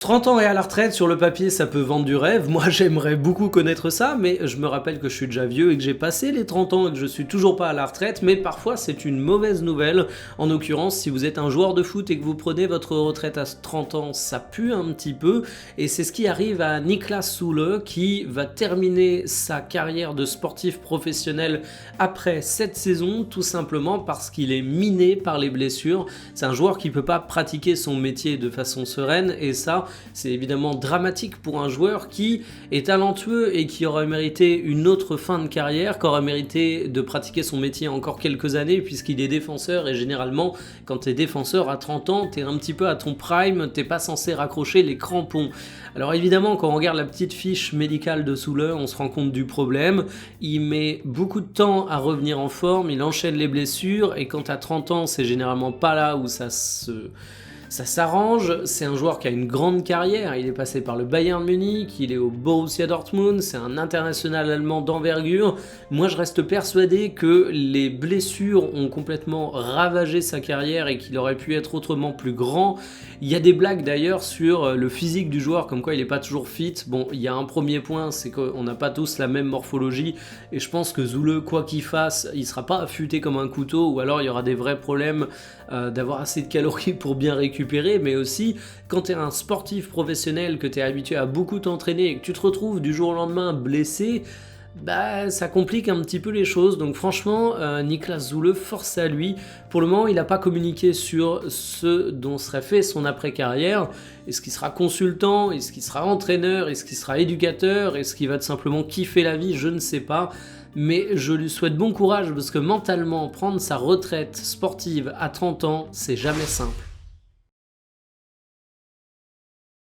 30 ans et à la retraite, sur le papier, ça peut vendre du rêve. Moi, j'aimerais beaucoup connaître ça, mais je me rappelle que je suis déjà vieux et que j'ai passé les 30 ans et que je suis toujours pas à la retraite. Mais parfois, c'est une mauvaise nouvelle. En l'occurrence, si vous êtes un joueur de foot et que vous prenez votre retraite à 30 ans, ça pue un petit peu. Et c'est ce qui arrive à Niklas Süle, qui va terminer sa carrière de sportif professionnel après cette saison, tout simplement parce qu'il est miné par les blessures. C'est un joueur qui peut pas pratiquer son métier de façon sereine, et ça, c'est évidemment dramatique pour un joueur qui est talentueux et qui aurait mérité une autre fin de carrière, qui aurait mérité de pratiquer son métier encore quelques années, puisqu'il est défenseur, et généralement quand t'es défenseur à 30 ans, t'es un petit peu à ton prime, t'es pas censé raccrocher les crampons. Alors évidemment, quand on regarde la petite fiche médicale de Süle, on se rend compte du problème. Il met beaucoup de temps à revenir en forme, il enchaîne les blessures, et quand t'as 30 ans, c'est généralement pas là où ça s'arrange. C'est un joueur qui a une grande carrière, il est passé par le Bayern Munich, il est au Borussia Dortmund, c'est un international allemand d'envergure. Moi je reste persuadé que les blessures ont complètement ravagé sa carrière et qu'il aurait pu être autrement plus grand. Il y a des blagues d'ailleurs sur le physique du joueur, comme quoi il n'est pas toujours fit. Bon, il y a un premier point, c'est qu'on n'a pas tous la même morphologie, et je pense que Süle, quoi qu'il fasse, il sera pas affûté comme un couteau, ou alors il y aura des vrais problèmes d'avoir assez de calories pour bien récupérer. Mais aussi, quand tu es un sportif professionnel, que tu es habitué à beaucoup t'entraîner et que tu te retrouves du jour au lendemain blessé, bah ça complique un petit peu les choses. Donc franchement, Niklas Süle, force à lui. Pour le moment, il n'a pas communiqué sur ce dont serait fait son après-carrière. Est-ce qu'il sera consultant? Est-ce qu'il sera entraîneur? Est-ce qu'il sera éducateur? Est-ce qu'il va tout simplement kiffer la vie? Je ne sais pas. Mais je lui souhaite bon courage, parce que mentalement, prendre sa retraite sportive à 30 ans, c'est jamais simple.